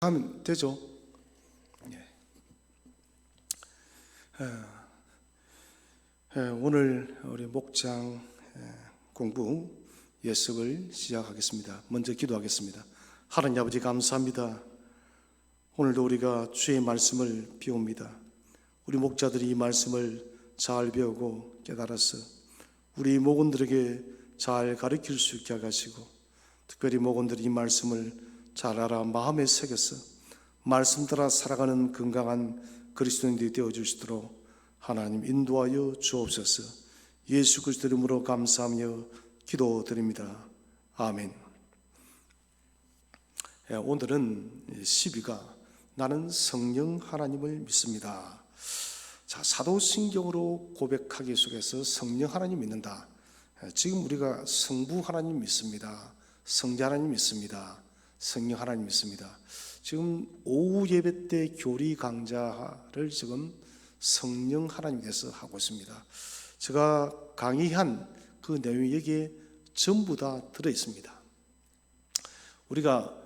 하면 되죠. 오늘 우리 목장 공부 예습을 시작하겠습니다. 먼저 기도하겠습니다. 하나님 아버지 감사합니다. 오늘도 우리가 주의 말씀을 배웁니다. 우리 목자들이 이 말씀을 잘 배우고 깨달아서 우리 목원들에게 잘 가르칠 수 있게 하시고, 특별히 목원들이 이 말씀을 잘 알아 마음에 새겨서 말씀 따라 살아가는 건강한 그리스도인들이 되어주시도록 하나님 인도하여 주옵소서. 예수 그리스도 이름으로 감사하며 기도드립니다. 아멘. 오늘은 12가 나는 성령 하나님을 믿습니다. 자, 사도신경으로 고백하기 속에서 성령 하나님 믿는다. 지금 우리가 성부 하나님 믿습니다. 성자 하나님 믿습니다. 성령 하나님 믿습니다. 지금 오후 예배 때 교리 강좌를 지금 성령 하나님에 대해서 하고 있습니다. 제가 강의한 그 내용이 여기에 전부 다 들어있습니다. 우리가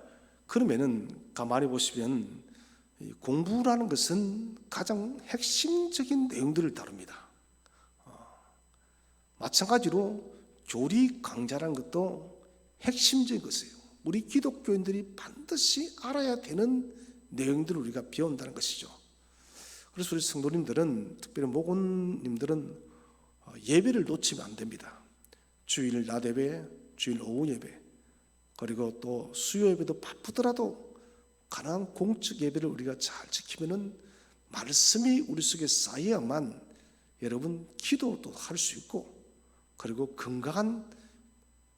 그러면은 가만히 보시면 공부라는 것은 가장 핵심적인 내용들을 다룹니다. 마찬가지로 교리 강좌라는 것도 핵심적인 것이에요. 우리 기독교인들이 반드시 알아야 되는 내용들을 우리가 배운다는 것이죠. 그래서 우리 성도님들은, 특별히 목원님들은 예배를 놓치면 안 됩니다. 주일 낮 예배, 주일 오후 예배, 그리고 또 수요 예배도 바쁘더라도 가능한 공적 예배를 우리가 잘 지키면은 말씀이 우리 속에 쌓여야만 여러분 기도도 할 수 있고, 그리고 건강한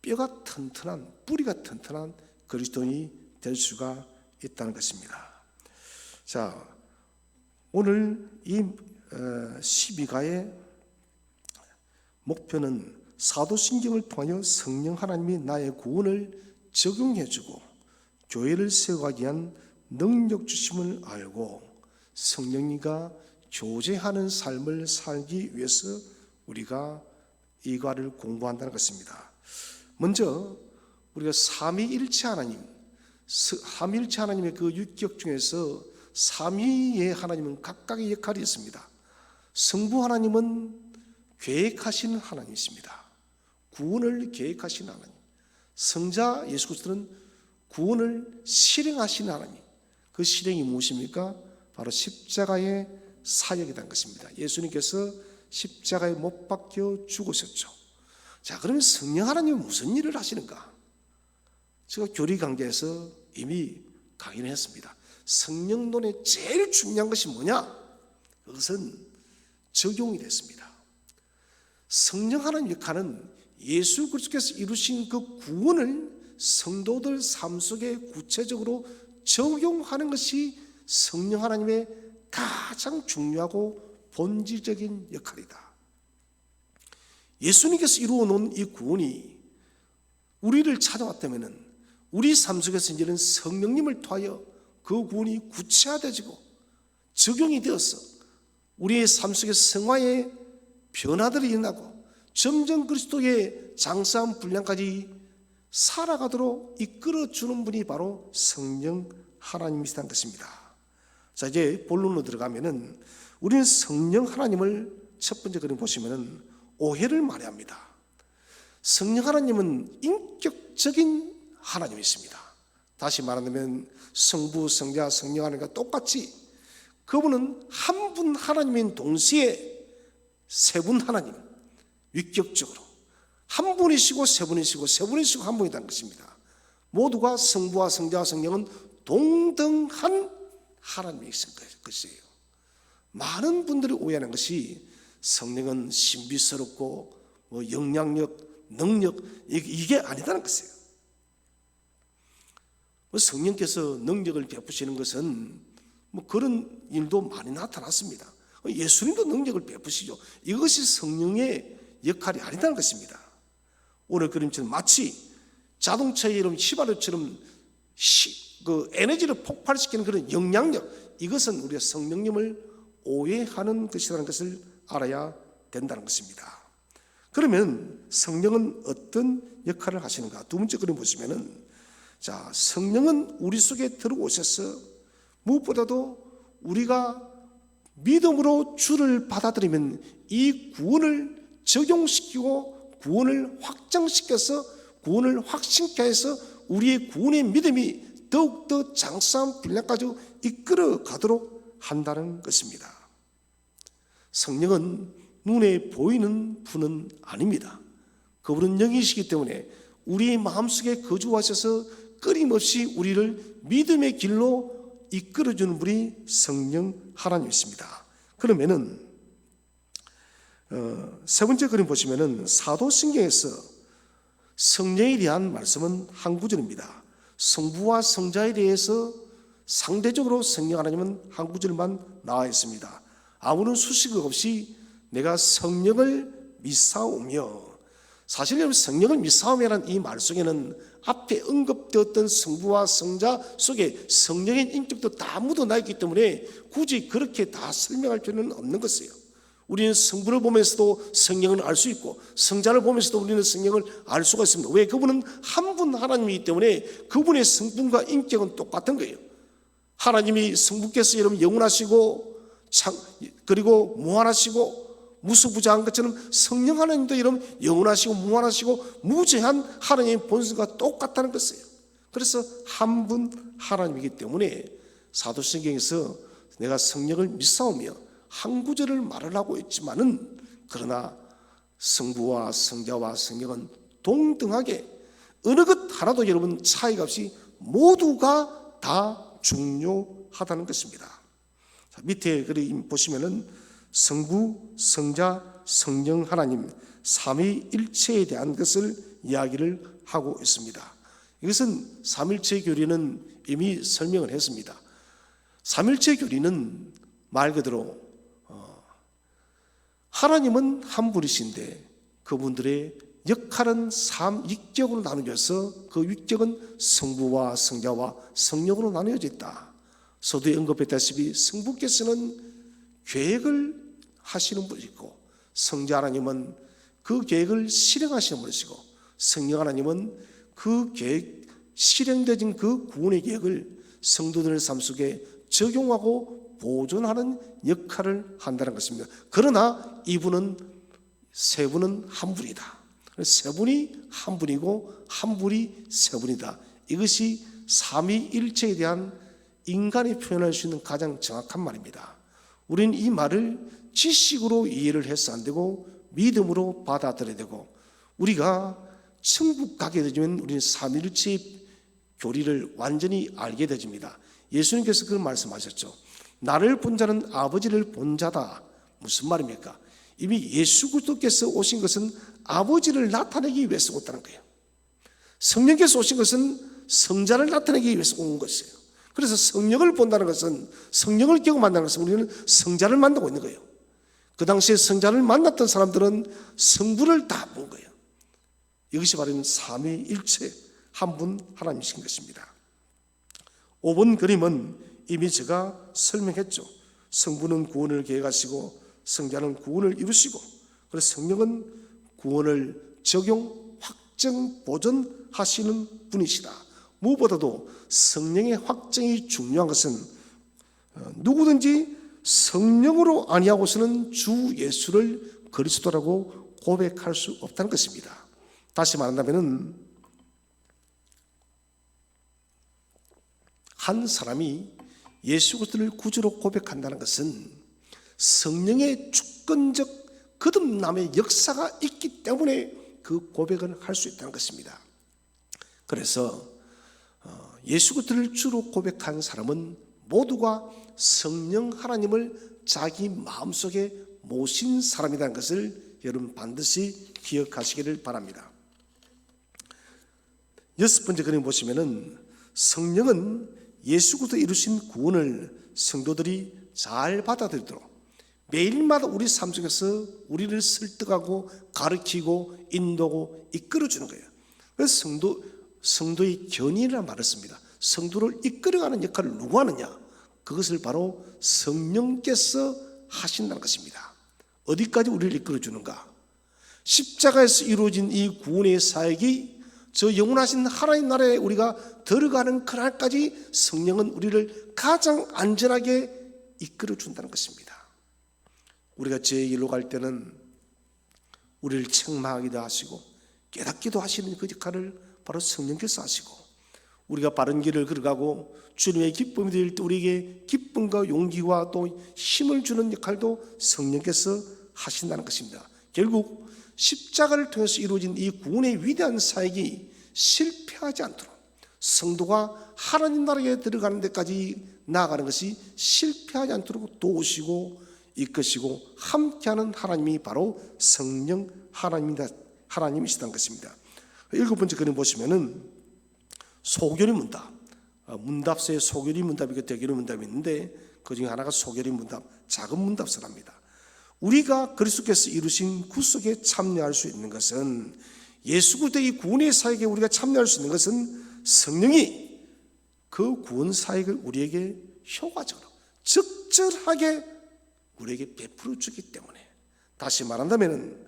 뼈가 튼튼한, 뿌리가 튼튼한 그리스도인이 될 수가 있다는 것입니다. 자, 오늘 이 12가의 목표는 사도신경을 통하여 성령 하나님이 나의 구원을 적용해주고 교회를 세워가기 위한 능력 주심을 알고 성령님과 교제하는 삶을 살기 위해서 우리가 이과를 공부한다는 것입니다. 먼저 우리가 삼위일체 하나님, 삼위일체 하나님의 그 육격 중에서 삼위의 하나님은 각각의 역할이 있습니다. 성부 하나님은 계획하시는 하나님이십니다. 구원을 계획하시는 하나님. 성자 예수 그리스도는 구원을 실행하시는 하나님. 그 실행이 무엇입니까? 바로 십자가의 사역이라는 것입니다. 예수님께서 십자가에 못 박혀 죽으셨죠. 자, 그러면 성령 하나님은 무슨 일을 하시는가? 제가 교리 강좌에서 이미 강의를 했습니다. 성령론의 제일 중요한 것이 뭐냐? 그것은 적용이 됐습니다. 성령 하나님 역할은 예수 그리스도께서 이루신 그 구원을 성도들 삶 속에 구체적으로 적용하는 것이 성령 하나님의 가장 중요하고 본질적인 역할이다. 예수님께서 이루어 놓은 이 구원이 우리를 찾아왔다면 우리 삶 속에서 이제는 성령님을 통하여 그 구원이 구체화되고 적용이 되어서 우리의 삶 속에 성화의 변화들이 일어나고 점점 그리스도의 장사한 분량까지 살아가도록 이끌어주는 분이 바로 성령 하나님이시다는 것입니다. 자, 이제 본론으로 들어가면은 우리는 성령 하나님을 첫 번째 그림 보시면은 오해를 많이 합니다. 성령 하나님은 인격적인 하나님이십니다. 다시 말하면 성부, 성자, 성령 하나님과 똑같이 그분은 한 분 하나님인 동시에 세 분 하나님, 위격적으로 한 분이시고 세 분이시고 세 분이시고 한 분이라는 것입니다. 모두가 성부와 성자와 성령은 동등한 하나님이신 것이에요. 많은 분들이 오해하는 것이 성령은 신비스럽고 영향력, 능력 이게 아니다는 것이에요. 성령께서 능력을 베푸시는 것은 그런 일도 많이 나타났습니다. 예수님도 능력을 베푸시죠. 이것이 성령의 역할이 아니다는 것입니다. 오늘 그림처럼 마치 자동차의 이름 휘발유처럼 그 에너지를 폭발시키는 그런 영향력, 이것은 우리가 성령님을 오해하는 것이라는 것을 알아야 된다는 것입니다. 그러면 성령은 어떤 역할을 하시는가? 두 번째 그림 보시면은 자, 성령은 우리 속에 들어오셔서 무엇보다도 우리가 믿음으로 주를 받아들이면 이 구원을 적용시키고 구원을 확장시켜서 구원을 확신케 해서 우리의 구원의 믿음이 더욱더 장성한 분량까지 이끌어 가도록 한다는 것입니다. 성령은 눈에 보이는 분은 아닙니다. 그분은 영이시기 때문에 우리의 마음속에 거주하셔서 끊임없이 우리를 믿음의 길로 이끌어주는 분이 성령 하나님이십니다. 그러면은 세 번째 그림 보시면은 사도신경에서 성령에 대한 말씀은 한 구절입니다. 성부와 성자에 대해서 상대적으로 성령 하나님은 한 구절만 나와 있습니다. 아무런 수식어 없이 내가 성령을 믿사오며, 사실 여러분 성령을 믿사오며라는 이 말 속에는 앞에 언급되었던 성부와 성자 속에 성령의 인격도 다 묻어나 있기 때문에 굳이 그렇게 다 설명할 필요는 없는 것이에요. 우리는 성부를 보면서도 성령을 알 수 있고 성자를 보면서도 우리는 성령을 알 수가 있습니다. 왜? 그분은 한 분 하나님이기 때문에 그분의 성분과 인격은 똑같은 거예요. 하나님이 성부께서 여러분 영원하시고 그리고 무한하시고 무수부자한 것처럼 성령 하나님도 여러분 영원하시고 무한하시고 무제한 하나님의 본성과 똑같다는 것이에요. 그래서 한 분 하나님이기 때문에 사도신경에서 내가 성령을 믿사오며 한 구절을 말을 하고 있지만은, 그러나 성부와 성자와 성령은 동등하게 어느 것 하나도 여러분 차이가 없이 모두가 다 중요하다는 것입니다. 자, 밑에 그림 보시면은 성부, 성자, 성령 하나님 삼위일체에 대한 것을 이야기를 하고 있습니다. 이것은 삼일체 교리는 이미 설명을 했습니다. 삼일체 교리는 말 그대로 하나님은 한 분이신데 그분들의 역할은 3위격으로 나누어져서 그 위격은 성부와 성자와 성령으로 나누어져 있다. 서두에 언급했다시피 성부께서는 계획을 하시는 분이고 성자 하나님은 그 계획을 실행하시는 분이시고 성령 하나님은 그 계획, 실행되진 그 구원의 계획을 성도들의 삶 속에 적용하고 보존하는 역할을 한다는 것입니다. 그러나 이분은 세 분은 한 분이다. 세 분이 한 분이고 한 분이 세 분이다. 이것이 삼위일체에 대한 인간이 표현할 수 있는 가장 정확한 말입니다. 우리는 이 말을 지식으로 이해를 해서 안 되고 믿음으로 받아들여야 되고, 우리가 천국 가게 되면 우리는 삼위일체의 교리를 완전히 알게 되집니다. 예수님께서 그런 말씀하셨죠. 나를 본 자는 아버지를 본 자다. 무슨 말입니까? 이미 예수 그리스도께서 오신 것은 아버지를 나타내기 위해서 왔다는 거예요. 성령께서 오신 것은 성자를 나타내기 위해서 온 것이에요. 그래서 성령을 본다는 것은, 성령을 경험한다는 것은 우리는 성자를 만나고 있는 거예요. 그 당시에 성자를 만났던 사람들은 성부를 다 본 거예요. 이것이 바로 삼위일체 한 분 하나님이신 것입니다. 5번 그림은 이미 제가 설명했죠. 성부는 구원을 계획하시고 성자는 구원을 이루시고, 그래서 성령은 구원을 적용, 확정, 보존하시는 분이시다. 무엇보다도 성령의 확정이 중요한 것은 누구든지 성령으로 아니하고서는 주 예수를 그리스도라고 고백할 수 없다는 것입니다. 다시 말한다면 한 사람이 예수 그리스도를 구주로 고백한다는 것은 성령의 주권적 거듭남의 역사가 있기 때문에 그 고백을 할 수 있다는 것입니다. 그래서 예수 그리스도를 주로 고백한 사람은 모두가 성령 하나님을 자기 마음속에 모신 사람이라는 것을 여러분 반드시 기억하시기를 바랍니다. 6번째 그림 보시면은 성령은 예수 그리스도 이루신 구원을 성도들이 잘 받아들이도록 매일마다 우리 삶 속에서 우리를 설득하고 가르치고 인도하고 이끌어주는 거예요. 그래서 성도의 견인이라는 말을 씁니다. 성도를 이끌어가는 역할을 누가 하느냐? 그것을 바로 성령께서 하신다는 것입니다. 어디까지 우리를 이끌어주는가? 십자가에서 이루어진 이 구원의 사역이 저 영원하신 하나님 나라에 우리가 들어가는 그날까지 성령은 우리를 가장 안전하게 이끌어 준다는 것입니다. 우리가 제 길로 갈 때는 우리를 책망하기도 하시고 깨닫기도 하시는 그 역할을 바로 성령께서 하시고, 우리가 바른 길을 걸어가고 주님의 기쁨이 될 때 우리에게 기쁨과 용기와 또 힘을 주는 역할도 성령께서 하신다는 것입니다. 결국 십자가를 통해서 이루어진 이 구원의 위대한 사역이 실패하지 않도록, 성도가 하나님 나라에 들어가는 데까지 나아가는 것이 실패하지 않도록 도우시고 이끄시고 함께하는 하나님이 바로 성령 하나님이시다는 것입니다. 7번째 그림 보시면은 소결의 문답, 문답서에 소결의 문답이 있고 대결의 문답이 있는데 그 중에 하나가 소결의 문답, 작은 문답서랍니다. 우리가 그리스도께서 이루신 구속에 참여할 수 있는 것은, 예수 그리스도의 구원의 사역에 우리가 참여할 수 있는 것은 성령이 그 구원 사역을 우리에게 효과적으로 적절하게 우리에게 베풀어 주기 때문에, 다시 말한다면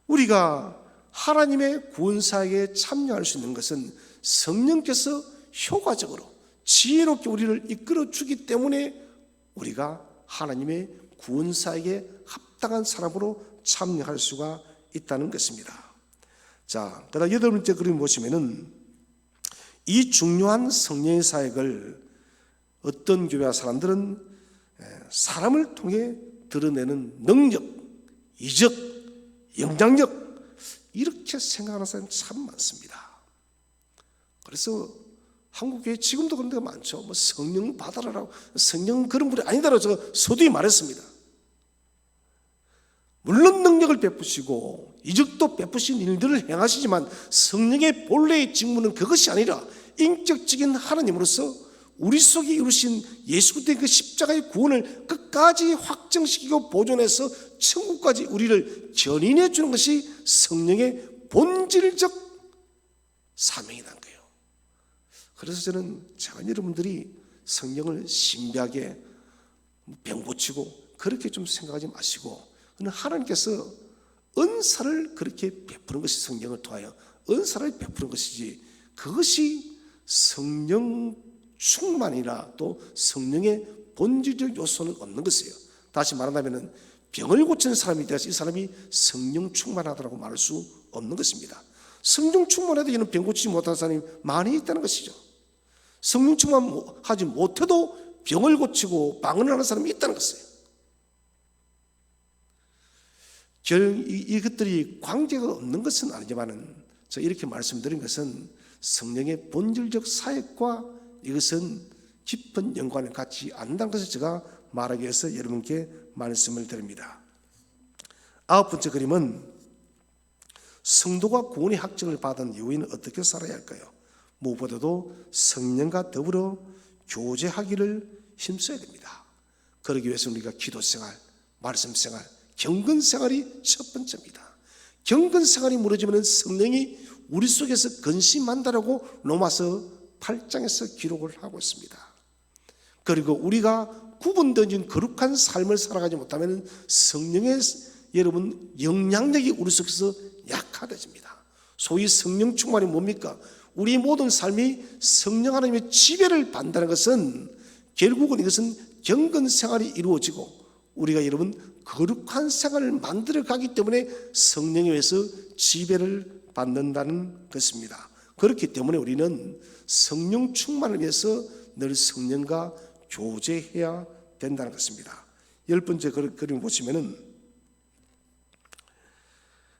우리가 하나님의 구원 사역에 참여할 수 있는 것은 성령께서 효과적으로 지혜롭게 우리를 이끌어 주기 때문에 우리가 하나님의 구원 사역에 합당한 사람으로 참여할 수가 있다는 것입니다. 자, 그다음 8번째 그림 보시면은 이 중요한 성령의 사역을 어떤 교회 사람들은 사람을 통해 드러내는 능력, 이적, 영향력, 이렇게 생각하는 사람이 참 많습니다. 그래서 한국교회 지금도 그런 데가 많죠. 뭐 성령 받아라라고, 성령 그런 분이 아니다라고 제가 서두에 말했습니다. 물론 능력을 베푸시고 이적도 베푸신 일들을 행하시지만 성령의 본래의 직무는 그것이 아니라 인격적인 하나님으로서 우리 속에 이루신 예수 그리스도의 그 십자가의 구원을 끝까지 확정시키고 보존해서 천국까지 우리를 견인해 주는 것이 성령의 본질적 사명이라는 거예요. 그래서 저는 제가 여러분들이 성령을 신비하게 병 고치고 그렇게 좀 생각하지 마시고, 하나님께서 은사를 그렇게 베푸는 것이, 성령을 통하여 은사를 베푸는 것이지, 그것이 성령 충만이나 또 성령의 본질적 요소는 없는 것이에요. 다시 말한다면 병을 고치는 사람이 되어서 이 사람이 성령 충만하다고 말할 수 없는 것입니다. 성령 충만해도 이는 병 고치지 못하는 사람이 많이 있다는 것이죠. 성령 충만하지 못해도 병을 고치고 방언하는 사람이 있다는 것이에요. 이것들이 관계가 없는 것은 아니지만은 제가 이렇게 말씀드린 것은 성령의 본질적 사역과 이것은 깊은 연관을 갖지 않는다는 것을 제가 말하기 위해서 여러분께 말씀을 드립니다. 9번째 그림은 성도가 구원의 확증을 받은 이후에는 어떻게 살아야 할까요? 무엇보다도 성령과 더불어 교제하기를 힘써야 됩니다. 그러기 위해서 우리가 기도생활, 말씀생활, 경건생활이 첫 번째입니다. 경건생활이 무너지면 성령이 우리 속에서 근심한다라고 로마서 8장에서 기록을 하고 있습니다. 그리고 우리가 구분되어진 거룩한 삶을 살아가지 못하면 성령의 여러분 영향력이 우리 속에서 약화되집니다. 소위 성령 충만이 뭡니까? 우리 모든 삶이 성령 하나님의 지배를 받는다는 것은 결국은 이것은 경건생활이 이루어지고 우리가 여러분 거룩한 생활을 만들어 가기 때문에 성령에 의해서 지배를 받는다는 것입니다. 그렇기 때문에 우리는 성령 충만을 위해서 늘 성령과 교제해야 된다는 것입니다. 10번째 그림 보시면은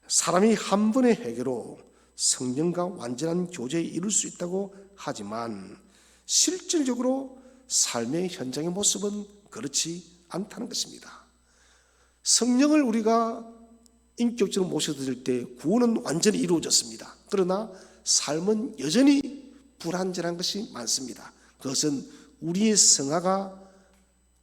사람이 한 번의 회개로 성령과 완전한 교제에 이룰 수 있다고 하지만 실질적으로 삶의 현장의 모습은 그렇지 않다는 것입니다. 성령을 우리가 인격적으로 모셔드릴 때 구원은 완전히 이루어졌습니다. 그러나 삶은 여전히 불완전한 것이 많습니다. 그것은 우리의 성화가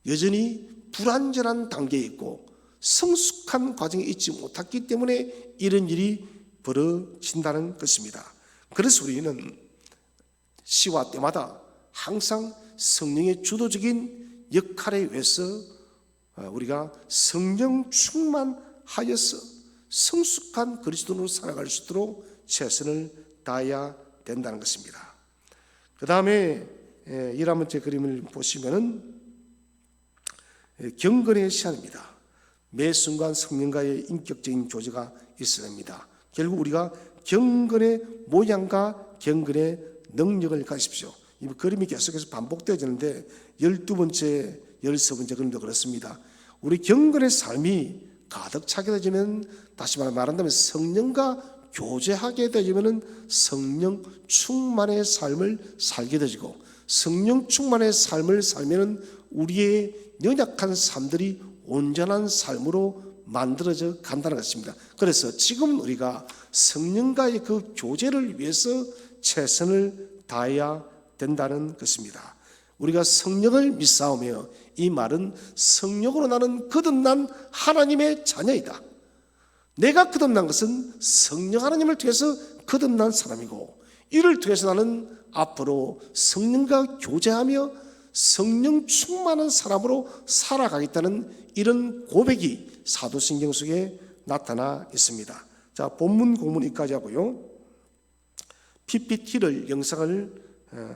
여전히 불완전한 단계에 있고 성숙한 과정에 있지 못했기 때문에 이런 일이 벌어진다는 것입니다. 그래서 우리는 시와 때마다 항상 성령의 주도적인 역할에 의해서 우리가 성령 충만하여서 성숙한 그리스도인으로 살아갈 수 있도록 최선을 다해야 된다는 것입니다. 그 다음에 11번째 그림을 보시면은 경건의 시간입니다. 매 순간 성령과의 인격적인 교제가 있어야 됩니다. 결국 우리가 경건의 모양과 경건의 능력을 가지십시오. 이 그림이 계속해서 반복되어지는데 12번째, 13번째 그림도 그렇습니다. 우리 경건의 삶이 가득 차게 되면, 다시 말한다면 성령과 교제하게 되면 성령 충만의 삶을 살게 되고, 성령 충만의 삶을 살면 우리의 연약한 삶들이 온전한 삶으로 만들어져 간다는 것입니다. 그래서 지금 우리가 성령과의 그 교제를 위해서 최선을 다해야 된다는 것입니다. 우리가 성령을 믿사오며, 이 말은 성령으로 나는 거듭난 하나님의 자녀이다. 내가 거듭난 것은 성령 하나님을 통해서 거듭난 사람이고, 이를 통해서 나는 앞으로 성령과 교제하며 성령 충만한 사람으로 살아가겠다는 이런 고백이 사도신경 속에 나타나 있습니다. 자, 본문 공문 여기까지 하고요. PPT를 영상을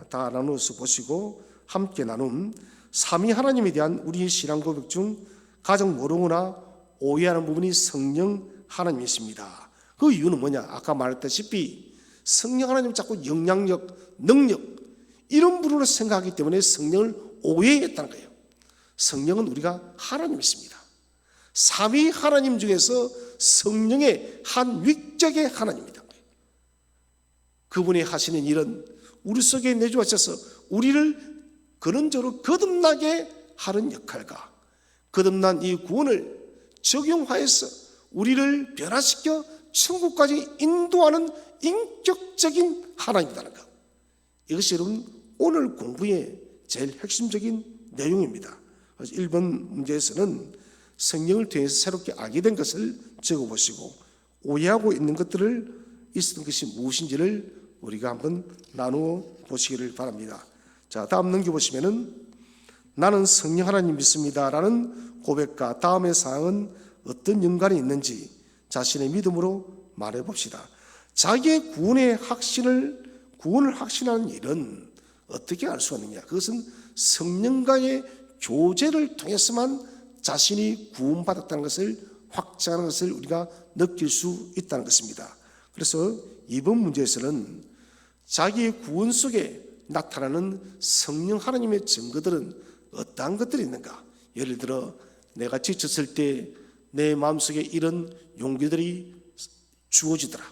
다 나누어서 보시고 함께 나눈 삼위 하나님에 대한 우리의 신앙 고백 중 가장 모르거나 오해하는 부분이 성령 하나님이십니다. 그 이유는 뭐냐? 아까 말했다시피 성령 하나님 자꾸 영향력, 능력 이런 분으로 생각하기 때문에 성령을 오해했다는 거예요. 성령은 우리가 하나님이십니다. 삼위 하나님 중에서 성령의 한 위격의 하나님입니다. 그분이 하시는 일은 우리 속에 내주하셔서 우리를 근원적으로 거듭나게 하는 역할과 거듭난 이 구원을 적용하여서 우리를 변화시켜 천국까지 인도하는 인격적인 하나님이라는 것, 이것이 여러분 오늘 공부의 제일 핵심적인 내용입니다. 그래서 1번 문제에서는 성령을 통해서 새롭게 알게 된 것을 적어보시고 오해하고 있는 것들을 있었던 것이 무엇인지를 우리가 한번 나누어 보시기를 바랍니다. 자, 다음 넘겨보시면은 나는 성령 하나님 믿습니다 라는 고백과 다음의 사항은 어떤 연관이 있는지 자신의 믿음으로 말해봅시다. 자기의 구원을 확신하는 일은 어떻게 알 수가 있느냐? 그것은 성령과의 교제를 통해서만 자신이 구원받았다는 것을 확증하는 것을 우리가 느낄 수 있다는 것입니다. 그래서 이번 문제에서는 자기의 구원 속에 나타나는 성령 하나님의 증거들은 어떠한 것들이 있는가? 예를 들어 내가 지쳤을 때 내 마음속에 이런 용기들이 주어지더라.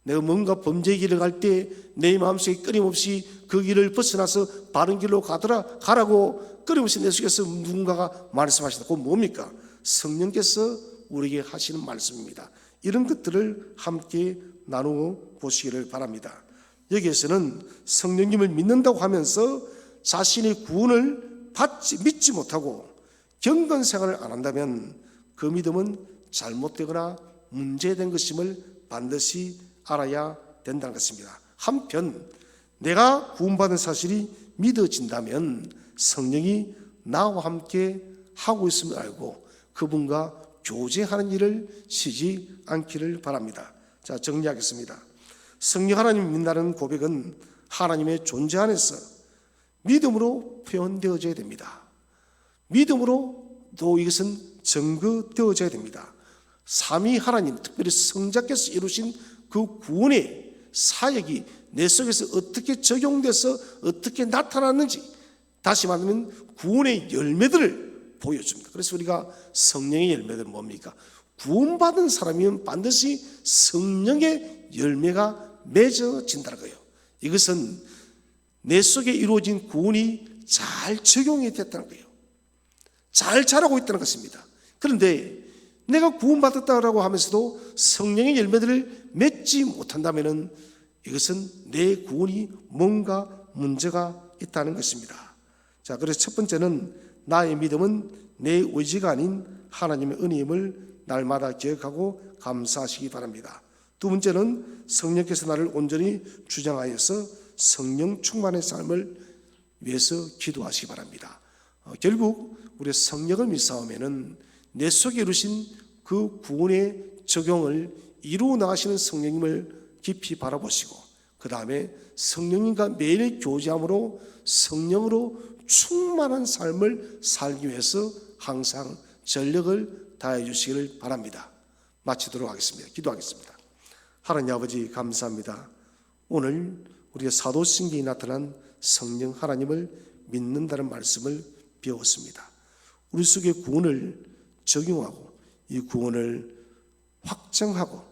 내가 뭔가 범죄의 길을 갈 때 내 마음속에 끊임없이 그 길을 벗어나서 바른 길로 가라고 끊임없이 내 속에서 누군가가 말씀하시다. 그건 뭡니까? 성령께서 우리에게 하시는 말씀입니다. 이런 것들을 함께 나누어 보시기를 바랍니다. 여기에서는 성령님을 믿는다고 하면서 자신의 구원을 믿지 못하고 경건 생활을 안 한다면 그 믿음은 잘못되거나 문제된 것임을 반드시 알아야 된다는 것입니다. 한편 내가 구원받은 사실이 믿어진다면 성령이 나와 함께 하고 있음을 알고 그분과 교제하는 일을 쉬지 않기를 바랍니다. 자, 정리하겠습니다. 성령 하나님 믿는다는 고백은 하나님의 존재 안에서 믿음으로 표현되어져야 됩니다. 믿음으로도 이것은 증거되어져야 됩니다. 삼위 하나님, 특별히 성자께서 이루신 그 구원의 사역이 내 속에서 어떻게 적용돼서 어떻게 나타났는지, 다시 말하면 구원의 열매들을 보여줍니다. 그래서 우리가 성령의 열매들은 뭡니까? 구원받은 사람이면 반드시 성령의 열매가 맺어진다는 거예요. 이것은 내 속에 이루어진 구원이 잘 적용이 됐다는 거예요. 잘 자라고 있다는 것입니다. 그런데 내가 구원받았다고 하면서도 성령의 열매들을 맺지 못한다면 이것은 내 구원이 뭔가 문제가 있다는 것입니다. 자, 그래서 첫 번째는 나의 믿음은 내 의지가 아닌 하나님의 은혜임을 날마다 기억하고 감사하시기 바랍니다. 두 번째는 성령께서 나를 온전히 주장하여서 성령 충만의 삶을 위해서 기도하시기 바랍니다. 결국 우리 성령을 믿사오면은 내 속에 이루신 그 구원의 적용을 이루어 나가시는 성령님을 깊이 바라보시고 그 다음에 성령님과 매일 교제함으로 성령으로 충만한 삶을 살기 위해서 항상 전력을 다해 주시기를 바랍니다. 마치도록 하겠습니다. 기도하겠습니다. 하나님 아버지 감사합니다. 오늘 우리가 사도신경에 나타난 성령 하나님을 믿는다는 말씀을 배웠습니다. 우리 속의 구원을 적용하고 이 구원을 확정하고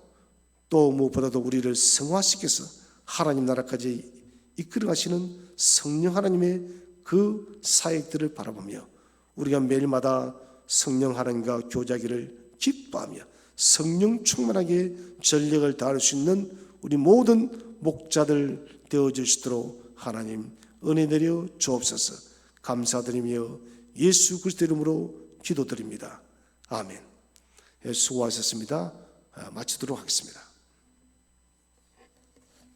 또 무엇보다도 우리를 성화시켜서 하나님 나라까지 이끌어 가시는 성령 하나님의 그 사역들을 바라보며 우리가 매일마다 성령 하나님과 교제하기를 기뻐하며 성령 충만하게 전력을 다할 수 있는 우리 모든 목자들 되어 주시도록 하나님 은혜 내려 주옵소서. 감사드리며 예수 그리스도 이름으로 기도드립니다. 아멘. 수고하셨습니다. 마치도록 하겠습니다.